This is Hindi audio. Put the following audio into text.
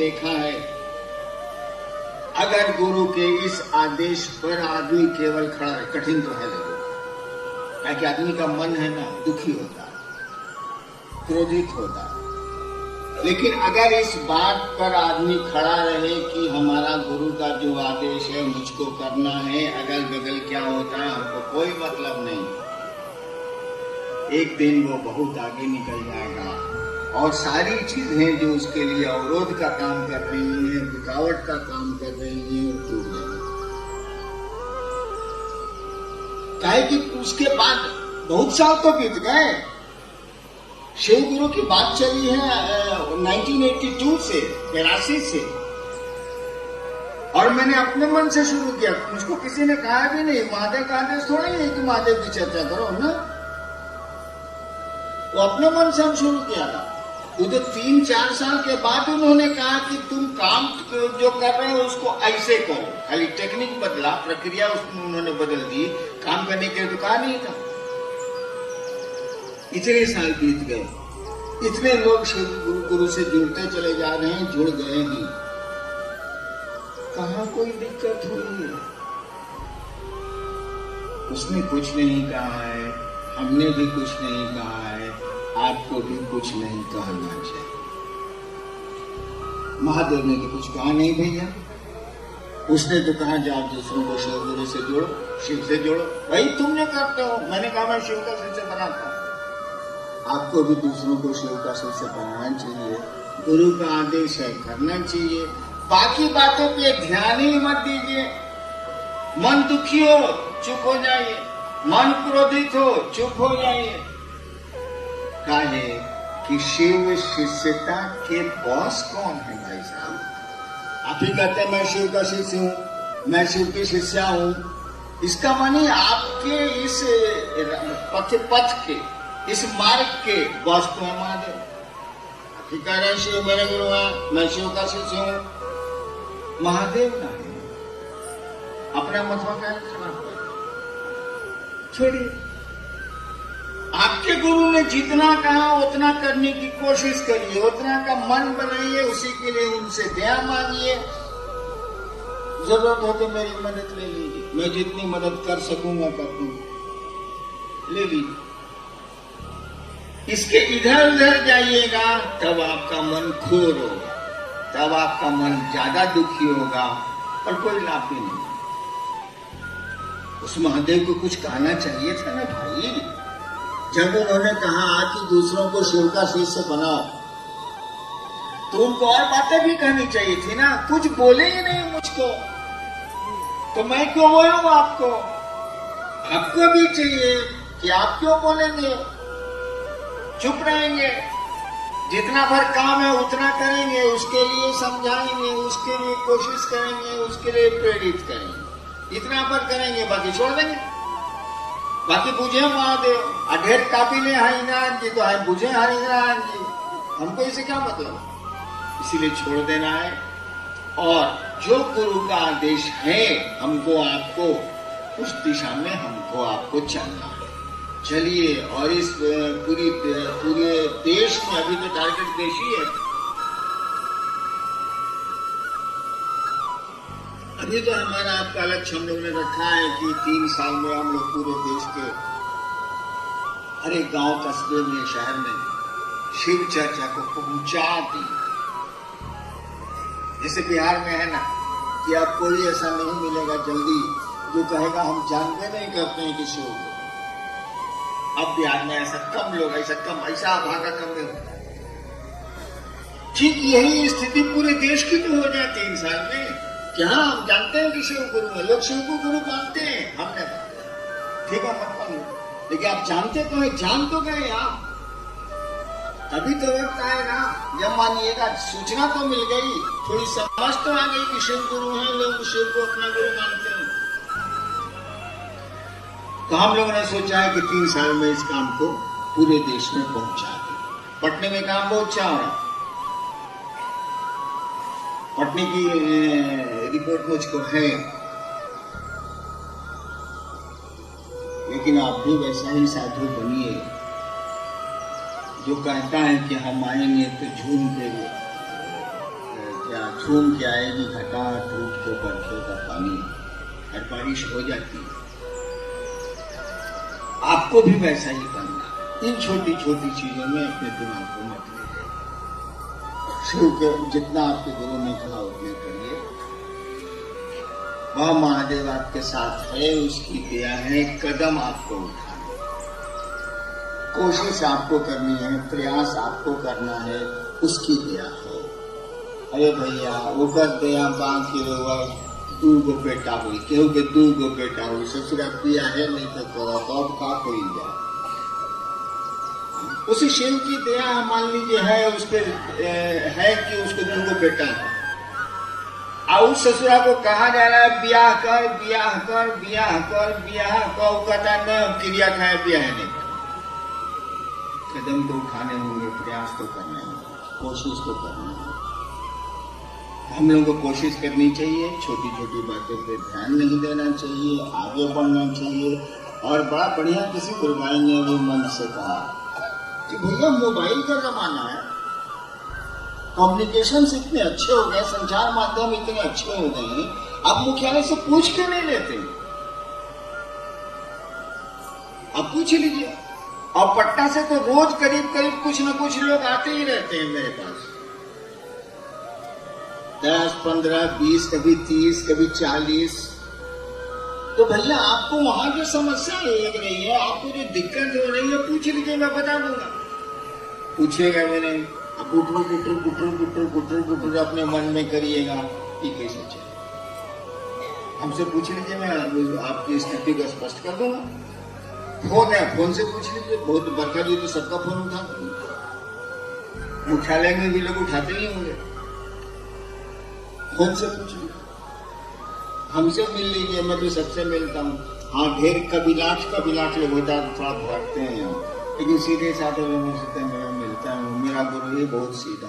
देखा है, अगर गुरु के इस आदेश पर आदमी केवल खड़ा है, कठिन तो है जरूर, ताकि आदमी का मन है ना दुखी होता, क्रोधित होता, लेकिन अगर इस बात पर आदमी खड़ा रहे कि हमारा गुरु का जो आदेश है मुझको करना है, अगल बगल क्या होता है हमको कोई मतलब नहीं, एक दिन वो बहुत आगे निकल जाएगा और सारी चीजें जो उसके लिए अवरोध का काम कर रही हैं, रुकावट का काम कर रही हैं, वो टूट जाएगी। काहे कि उसके बाद बहुत साल तो बीत गए, शिव गुरु की बात चली है 1982 से 83 से, और मैंने अपने मन से शुरू किया, मुझको किसी ने कहा भी नहीं, महादेव का आदेश थोड़ा ही है कि महादेव की चर्चा करो ना, वो अपने मन से हम शुरू किया था। वो तो 3-4 साल के बाद उन्होंने कहा कि तुम काम जो कर रहे हो उसको ऐसे करो, खाली टेक्निक बदला, प्रक्रिया उसमें उन्होंने बदल दी, काम करने के लिए तो कहा नहीं था। इतने साल बीत गए, इतने लोग शिव गुरु से जुड़ते चले जा रहे हैं, जुड़ गए हैं, कहाँ कोई दिक्कत हुई है? उसने कुछ नहीं कहा है, हमने भी कुछ नहीं कहा है, आपको भी कुछ नहीं कहना चाहिए। महादेव ने तो कुछ कहा नहीं भैया, उसने तो कहा जाओ दूसरों को शिव गुरु से जोड़ो, शिव से जोड़ो, भाई तुम जो करते हो, मैंने कहा मैं शिव का शिष्य बनाता हूं, आपको भी दूसरों को शिव का शिष्य बनाना चाहिए, गुरु का आदेश है करना चाहिए, बाकी बातों पे ध्यान ही मत दीजिए। मन दुखी हो चुप हो जाइए, मन क्रोधित हो चुप हो जाइए। काहे कि शिव शिष्यता के बॉस कौन है भाई साहब? आप ही कहते हैं मैं शिव का शिष्य हूँ, मैं शिव की शिष्या हूँ, इसका मानी आपके इस पथ के, इस मार्ग के बॉस तो है महादेव। आप ही कह रहे हैं शिव मेरे गुरु है, मैं शिव का शिष्य हूँ, महादेव ना है, अपना मतवा क्या खराब कर, छोड़िए। आपके गुरु ने जितना कहा उतना करने की कोशिश करिए, उतना का मन बनाइए, उसी के लिए उनसे दया मांगिए, जरूरत हो तो मेरी मदद ले लीजिए, मैं जितनी मदद कर सकूंगा कर दूंगा, ले लीजिए। इसके इधर उधर जाइएगा तब आपका मन खोर होगा, तब आपका मन ज्यादा दुखी होगा और कोई लाभ भी नहीं। उस महादेव को कुछ कहना चाहिए था ना भाई, जब उन्होंने कहा कि दूसरों को शिव का शिष्य बनाओ, तो उनको और बातें भी कहनी चाहिए थी ना, कुछ बोले ही नहीं मुझको, तो मैं क्यों बोलूं आपको? आपको भी चाहिए कि आप क्यों बोलेंगे, चुप रहेंगे, जितना भर काम है उतना करेंगे, उसके लिए समझाएंगे, उसके लिए कोशिश करेंगे, उसके लिए प्रेरित करेंगे, इतना भर करेंगे, बाकी छोड़ देंगे, बाकी बुझे महादेव, अढेर काबिले हरिनारायण जी तो है, बुझे हरिनारायण जी, हमको इसे क्या मतलब? इसीलिए छोड़ देना है, और जो गुरु का आदेश है हमको आपको उस दिशा में हमको आपको चलना है, चलिए। और इस पूरे देश में अभी तो टारगेट देश ही है, अभी तो हमारा आपका लक्ष्य हम लोग ने रखा है कि 3 साल में हम लोग पूरे देश के हर एक गांव कस्बे में शहर में शिव चर्चा को पहुंचा दी। जैसे बिहार में है ना कि अब कोई ऐसा नहीं मिलेगा जल्दी जो कहेगा हम जानते नहीं करते हैं कि शिव को, अब बिहार में ऐसा कम लोग, ऐसा भागा कम में होता है। ठीक यही स्थिति पूरे देश की तो हो जाए 3 साल में। क्या हम जानते हैं कि शिव गुरु है, लोग शिव को गुरु मानते हैं, हमने ठीक है मत मानिए, लेकिन आप जानते तो है, जान तो गए आप, तभी तो वक्त आएगा जब मानिएगा, सूचना तो मिल गई, थोड़ी समझ तो आ गई कि शिव गुरु है, लोग शिव को अपना गुरु मानते हैं। तो हम लोगों ने सोचा है कि 3 साल में इस काम को पूरे देश में पहुंचा दें। पटने में काम बहुत अच्छा हो रहा, पटने की रिपोर्ट मुझको है, लेकिन आप भी वैसा ही साधु बनिए जो कहता है कि हम आएंगे तो झूम के क्या थूम के आएगी घटा, टूट के बरसों का पानी, हर बारिश हो जाती है। आपको भी वैसा ही करना। इन छोटी छोटी चीजों में अपने दिमाग को मत लीजिए। शिव के जितना आपके गुरु ने कहा उतना करिए। वह महादेव आपके साथ है, उसकी दया है। कदम आपको उठाना, कोशिश आपको करनी है, प्रयास आपको करना है, उसकी दया है। अरे भैया ऊपर दया बाकी रोवा दू गो बेटा हुई, केहू के दू गो बेटा हुई, ससुरा पिया है नहीं तो करो तब का कोई जाए। उसी शिव की दया मान लीजिए है उस पर है कि उसको दू गो बेटा है, और उस ससुरा को कहा जा रहा है ब्याह कर ब्याह कर ब्याह कर ब्याह कर, कहता न क्रिया खाए ब्याह नहीं कर। कदम तो उठाने होंगे, प्रयास तो करने होंगे, कोशिश तो करनी होगी। हम लोगों को कोशिश करनी चाहिए, छोटी छोटी बातों पे ध्यान नहीं देना चाहिए, आगे बढ़ना चाहिए। और बड़ा बढ़िया किसी गुरुभाई ने भी मन से कहा कि भैया मोबाइल का जमाना है, कम्युनिकेशन इतने अच्छे हो गए, संचार माध्यम इतने अच्छे हो गए हैं, अब मुख्यालय से पूछ क्यों नहीं लेते? अब पूछ लीजिए। और पटना से तो रोज करीब करीब कुछ न कुछ लोग आते ही रहते हैं मेरे पास, 10, 15, 20, कभी 30, कभी 40। तो भैया आपको वहां जो समस्या लग रही है, आपको जो दिक्कत हो रही है, पूछ लीजिए, मैं बता दूंगा। पूछिएगा मैंने, अब गुटरू गुटरू गुटरू गुटरू गुटरू गुटरू अपने मन में करिएगा, ये कैसे चले? हमसे पूछ लीजिए, मैं आपकी स्थिति को स्पष्ट कर दूंगा। फोन है, फोन से पूछ लीजिए। बहुत बरखा जी तो सबका फोन उठाते हैं, मुख्यालय में भी लोग उठाते ही होंगे। फोन से पूछ लीजिए, हमसे मिल लीजिए, मैं भी सबसे मिलता हूँ। हाँ ढेर कबिलाट लोग होता है, थोड़ा भटकते हैं, लेकिन सीधे साधे लोगों से मैं मिलता हूँ। मेरा गुरु ही बहुत सीधा